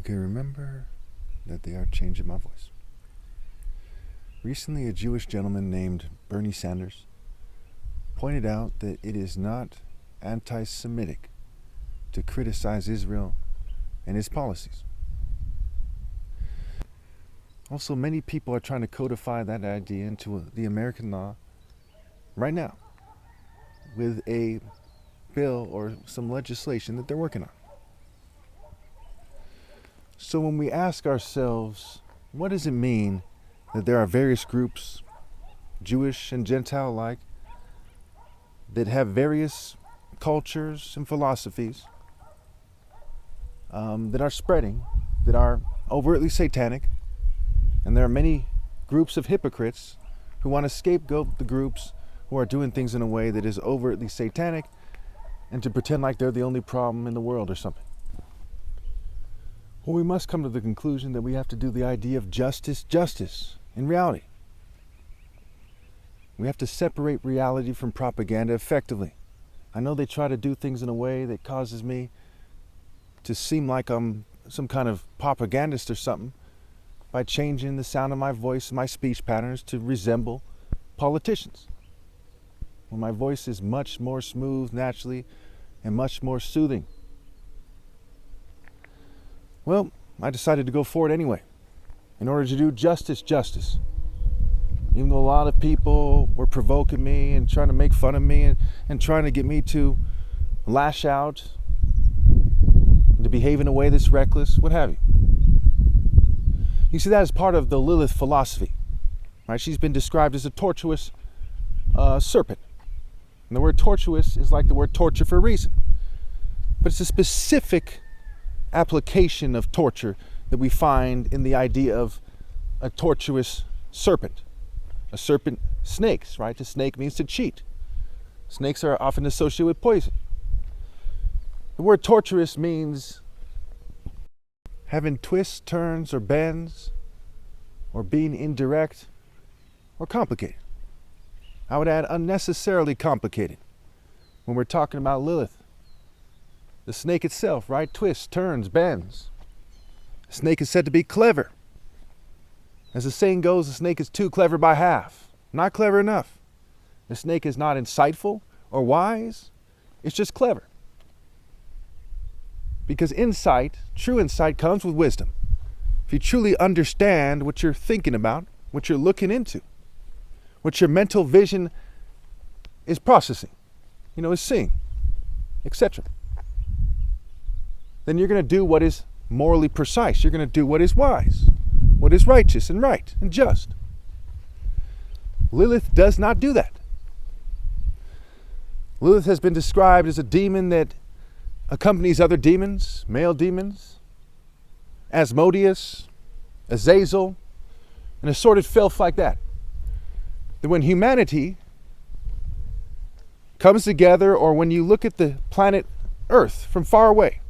Okay, remember that they are changing my voice. Recently, a Jewish gentleman named Bernie Sanders pointed out that it is not anti-Semitic to criticize Israel and its policies. Also, many people are trying to codify that idea into the American law right now with a bill or some legislation that they're working on. So when we ask ourselves, what does it mean that there are various groups, Jewish and Gentile alike, that have various cultures and philosophies that are spreading, that are overtly satanic, and there are many groups of hypocrites who want to scapegoat the groups who are doing things in a way that is overtly satanic and to pretend like they're the only problem in the world or something. Well, we must come to the conclusion that we have to do the idea of justice in reality. We have to separate reality from propaganda effectively. I know they try to do things in a way that causes me to seem like I'm some kind of propagandist or something by changing the sound of my voice and my speech patterns to resemble politicians. When my voice is much more smooth naturally and much more soothing. Well, I decided to go for it anyway, in order to do justice. Even though a lot of people were provoking me and trying to make fun of me and trying to get me to lash out, and to behave in a way that's reckless, what have you. You see, that is part of the Lillith philosophy, right? She's been described as a tortuous serpent. And the word tortuous is like the word torture for a reason. But it's a specific application of torture that we find in the idea of a tortuous serpent. A serpent snakes, right? A snake means to cheat. Snakes are often associated with poison. The word tortuous means having twists, turns, or bends, or being indirect or complicated. I would add unnecessarily complicated when we're talking about Lilith. The snake itself, right? Twists, turns, bends. The snake is said to be clever. As the saying goes, the snake is too clever by half. Not clever enough. The snake is not insightful or wise. It's just clever. Because insight, true insight, comes with wisdom. If you truly understand what you're thinking about, what you're looking into, what your mental vision is processing, is seeing, etc., then you're going to do what is morally precise. You're going to do what is wise, what is righteous and right and just. Lilith does not do that. Lilith has been described as a demon that accompanies other demons, male demons, Asmodeus, Azazel, and assorted filth like that. That when humanity comes together, or when you look at the planet Earth from far away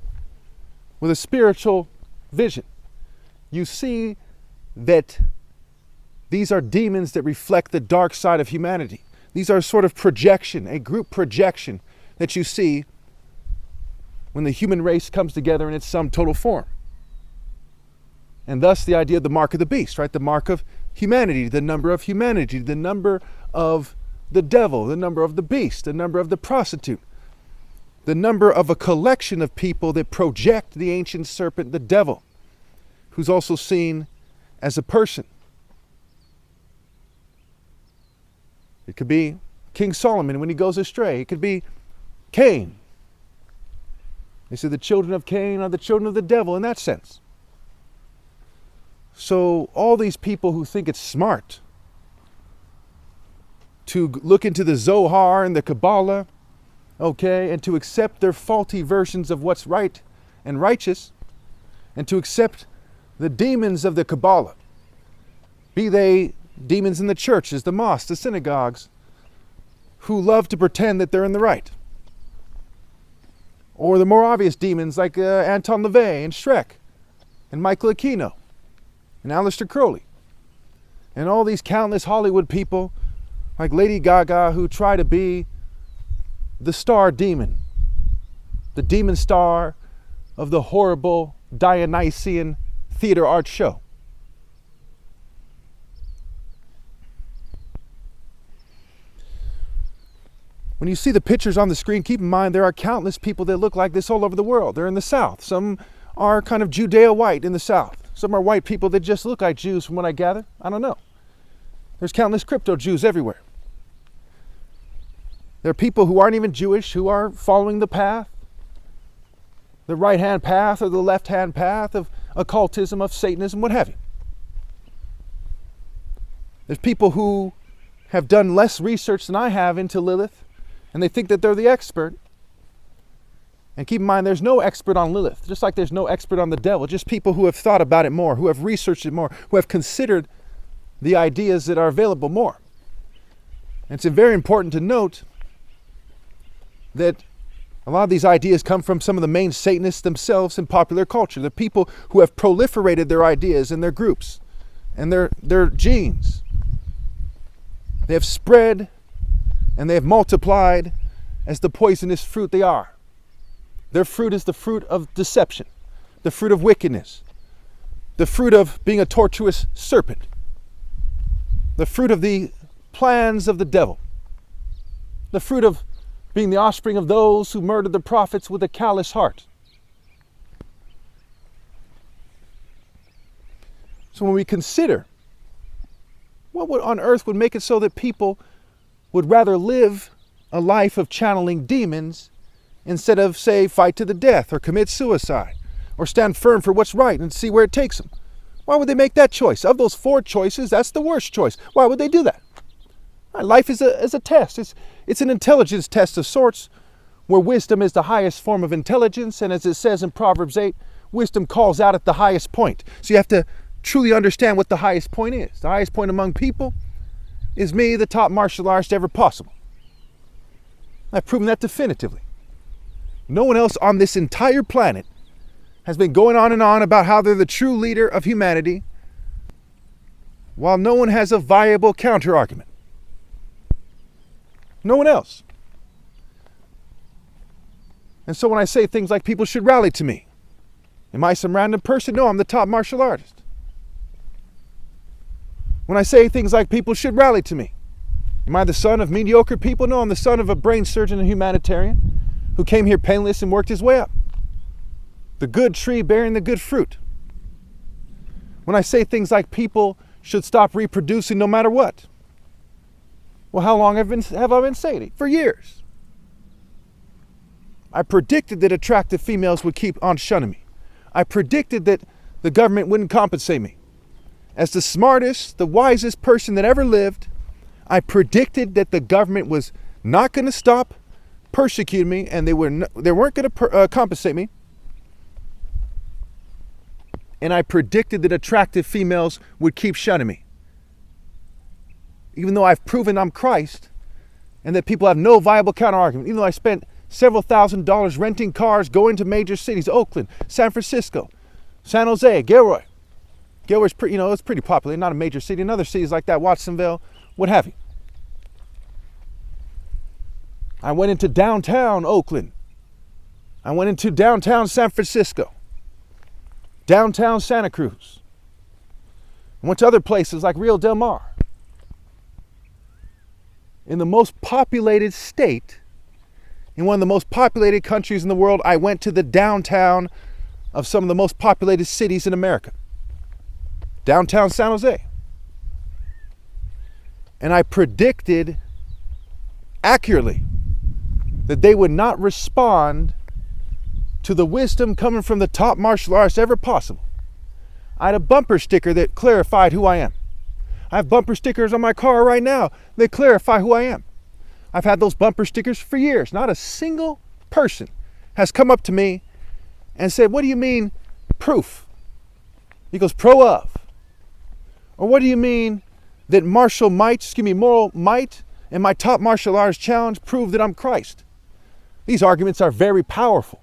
with a spiritual vision, you see that these are demons that reflect the dark side of humanity. These are a sort of projection, a group projection that you see when the human race comes together in its sum total form. And thus the idea of the mark of the beast, right? The mark of humanity, the number of humanity, the number of the devil, the number of the beast, the number of the prostitute, the number of a collection of people that project the ancient serpent, the devil, who's also seen as a person. It could be King Solomon when he goes astray. It could be Cain. They say the children of Cain are the children of the devil in that sense. So all these people who think it's smart to look into the Zohar and the Kabbalah, and to accept their faulty versions of what's right and righteous, and to accept the demons of the Kabbalah, be they demons in the churches, the mosques, the synagogues, who love to pretend that they're in the right. Or the more obvious demons like Anton LaVey and Shrek and Michael Aquino and Aleister Crowley and all these countless Hollywood people like Lady Gaga who try to be the star demon, the demon star of the horrible Dionysian theater art show. When you see the pictures on the screen, keep in mind there are countless people that look like this all over the world. They're in the South. Some are kind of Judeo-white in the South. Some are white people that just look like Jews from what I gather. I don't know. There's countless crypto Jews everywhere. There are people who aren't even Jewish who are following the path, the right-hand path or the left-hand path of occultism, of Satanism, what have you. There's people who have done less research than I have into Lilith, and they think that they're the expert. And keep in mind, there's no expert on Lilith, just like there's no expert on the devil, just people who have thought about it more, who have researched it more, who have considered the ideas that are available more. And it's very important to note that a lot of these ideas come from some of the main Satanists themselves in popular culture, the people who have proliferated their ideas in their groups and their genes. They have spread and they have multiplied as the poisonous fruit they are. Their fruit is the fruit of deception, the fruit of wickedness, the fruit of being a tortuous serpent, the fruit of the plans of the devil, the fruit of being the offspring of those who murdered the prophets with a callous heart. So when we consider what on earth would make it so that people would rather live a life of channeling demons instead of, say, fight to the death or commit suicide or stand firm for what's right and see where it takes them. Why would they make that choice? Of those 4 choices, that's the worst choice. Why would they do that? Life is a test. It's an intelligence test of sorts, where wisdom is the highest form of intelligence, and as it says in Proverbs 8, wisdom calls out at the highest point. So you have to truly understand what the highest point is. The highest point among people is me, the top martial artist ever possible. I've proven that definitively. No one else on this entire planet has been going on and on about how they're the true leader of humanity, while no one has a viable counter-argument. No one else. And so when I say things like people should rally to me, am I some random person? No, I'm the top martial artist. When I say things like people should rally to me, am I the son of mediocre people? No, I'm the son of a brain surgeon and humanitarian who came here penniless and worked his way up. The good tree bearing the good fruit. When I say things like people should stop reproducing no matter what, well, how long have I been saying it? For years. I predicted that attractive females would keep on shunning me. I predicted that the government wouldn't compensate me. As the smartest, the wisest person that ever lived, I predicted that the government was not going to stop persecuting me, and they weren't going to compensate me. And I predicted that attractive females would keep shunning me. Even though I've proven I'm Christ, and that people have no viable counter-argument, even though I spent several $1,000s renting cars, going to major cities, Oakland, San Francisco, San Jose, Gilroy. Gilroy's it's pretty popular, not a major city. In other cities like that, Watsonville, what have you. I went into downtown Oakland. I went into downtown San Francisco, downtown Santa Cruz. I went to other places like Rio Del Mar. In the most populated state, in one of the most populated countries in the world, I went to the downtown of some of the most populated cities in America. Downtown San Jose. And I predicted accurately that they would not respond to the wisdom coming from the top martial artists ever possible. I had a bumper sticker that clarified who I am. I have bumper stickers on my car right now that clarify who I am. I've had those bumper stickers for years. Not a single person has come up to me and said, "What do you mean proof?" He goes, "Pro of." Or what do you mean that moral might and my top martial arts challenge prove that I'm Christ? These arguments are very powerful.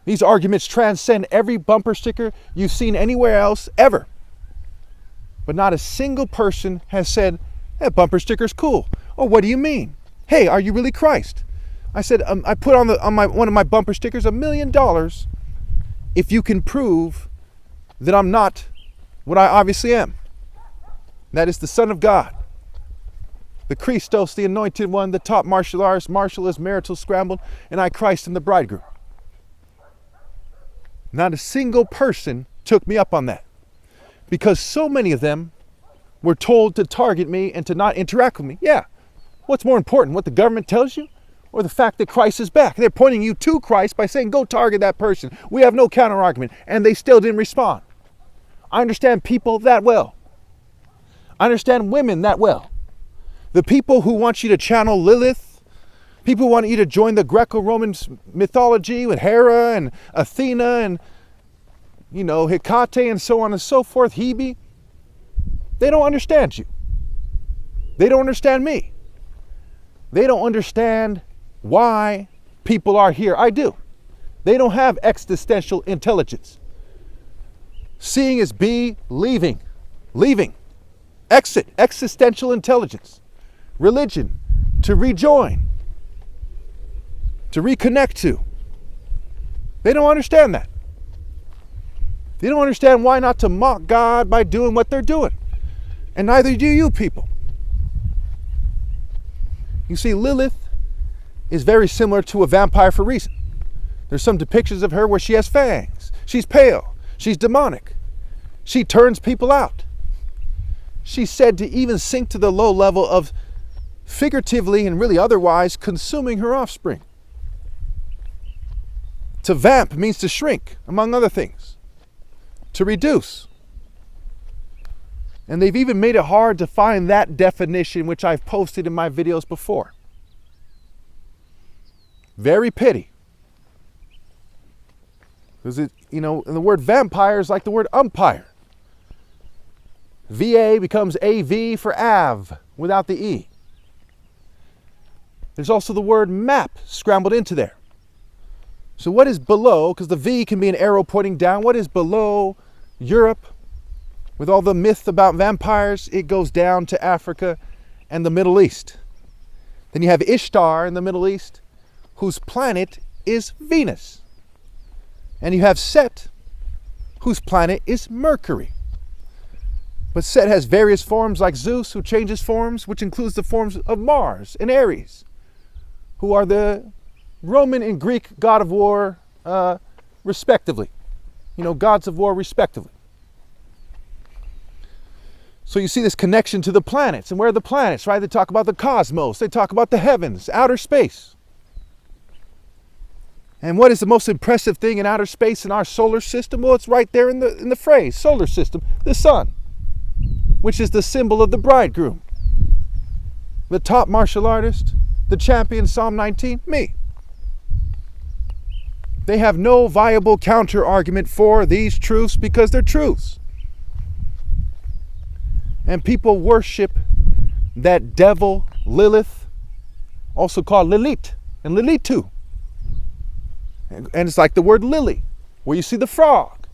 These arguments transcend every bumper sticker you've seen anywhere else ever. But not a single person has said, "That bumper sticker's cool." Or what do you mean? "Hey, are you really Christ?" I said, I put on one of my bumper stickers $1 million if you can prove that I'm not what I obviously am. That is the Son of God, the Christos, the Anointed One, the top martial artist, martial is marital scrambled, and I, Christ, am the bridegroom. Not a single person took me up on that, because so many of them were told to target me and to not interact with me. Yeah, what's more important, what the government tells you or the fact that Christ is back? They're pointing you to Christ by saying, go target that person. We have no counter argument, and they still didn't respond. I understand people that well. I understand women that well. The people who want you to channel Lilith, people who want you to join the Greco-Roman mythology with Hera and Athena and, Hecate and so on and so forth, Hebe, they don't understand you. They don't understand me. They don't understand why people are here. I do. They don't have existential intelligence. Seeing is leaving. Exit, existential intelligence. Religion, to rejoin, to reconnect to. They don't understand that. They don't understand why not to mock God by doing what they're doing. And neither do you people. You see, Lilith is very similar to a vampire for a reason. There's some depictions of her where she has fangs. She's pale. She's demonic. She turns people out. She's said to even sink to the low level of figuratively and really otherwise consuming her offspring. To vamp means to shrink, among other things. To reduce. And they've even made it hard to find that definition, which I've posted in my videos before. Very pity. Because the word vampire is like the word umpire. VA becomes AV for Av without the E. There's also the word map scrambled into there. So what is below, because the V can be an arrow pointing down, what is below Europe with all the myth about vampires? It goes down to Africa and the Middle East. Then you have Ishtar in the Middle East, whose planet is Venus. And you have Set, whose planet is Mercury. But Set has various forms like Zeus, who changes forms, which includes the forms of Mars and Ares, who are the Roman and Greek god of war, respectively. Gods of war, respectively. So you see this connection to the planets. And where are the planets, right? They talk about the cosmos. They talk about the heavens, outer space. And what is the most impressive thing in outer space in our solar system? Well, it's right there in the phrase, solar system, the sun, which is the symbol of the bridegroom. The top martial artist, the champion, Psalm 19, me. They have no viable counter argument for these truths because they're truths. And people worship that devil, Lilith, also called Lilith and Lilithu. And it's like the word lily, where you see the frog.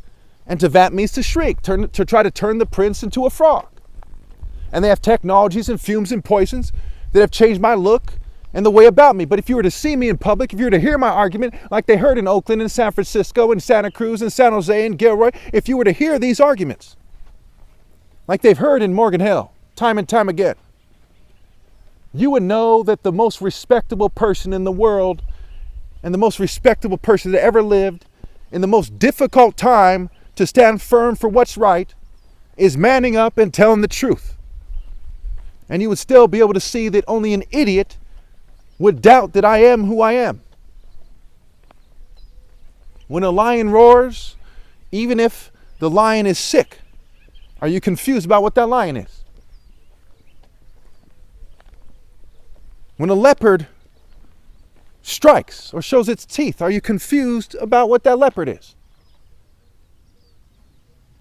And to vamp means to shrink, to try to turn the prince into a frog. And they have technologies and fumes and poisons that have changed my look and the way about me. But if you were to see me in public, if you were to hear my argument, like they heard in Oakland and San Francisco and Santa Cruz and San Jose and Gilroy, if you were to hear these arguments, like they've heard in Morgan Hill, time and time again, you would know that the most respectable person in the world and the most respectable person that ever lived in the most difficult time to stand firm for what's right is manning up and telling the truth. And you would still be able to see that only an idiot would doubt that I am who I am. When a lion roars, even if the lion is sick, are you confused about what that lion is? When a leopard strikes or shows its teeth, are you confused about what that leopard is?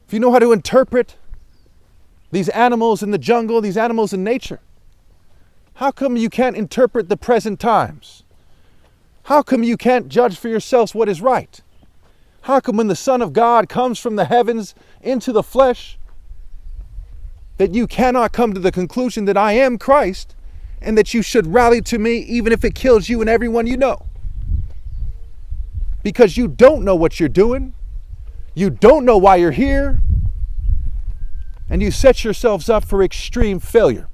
If you know how to interpret these animals in the jungle, these animals in nature, how come you can't interpret the present times? How come you can't judge for yourselves what is right? How come when the Son of God comes from the heavens into the flesh, that you cannot come to the conclusion that I am Christ and that you should rally to me even if it kills you and everyone you know? Because you don't know what you're doing. You don't know why you're here, and you set yourselves up for extreme failure.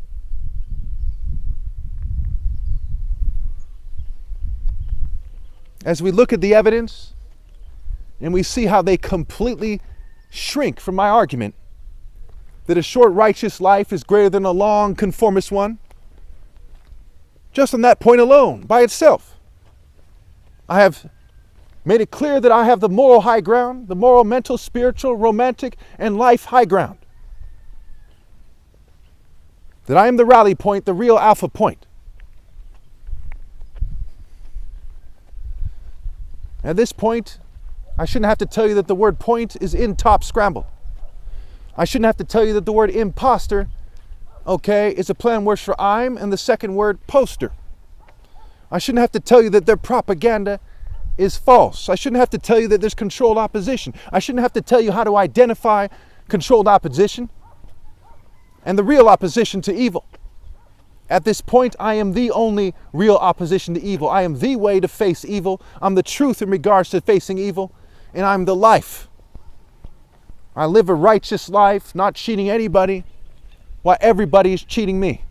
As we look at the evidence and we see how they completely shrink from my argument that a short righteous life is greater than a long conformist one, just on that point alone, by itself, I have made it clear that I have the moral high ground, the moral, mental, spiritual, romantic, and life high ground. That I am the rally point, the real alpha point. At this point, I shouldn't have to tell you that the word point is in top scramble. I shouldn't have to tell you that the word imposter, is a play on words for I'm, and the second word poster. I shouldn't have to tell you that their propaganda is false. I shouldn't have to tell you that there's controlled opposition. I shouldn't have to tell you how to identify controlled opposition and the real opposition to evil. At this point, I am the only real opposition to evil. I am the way to face evil. I'm the truth in regards to facing evil, and I'm the life. I live a righteous life, not cheating anybody, while everybody is cheating me.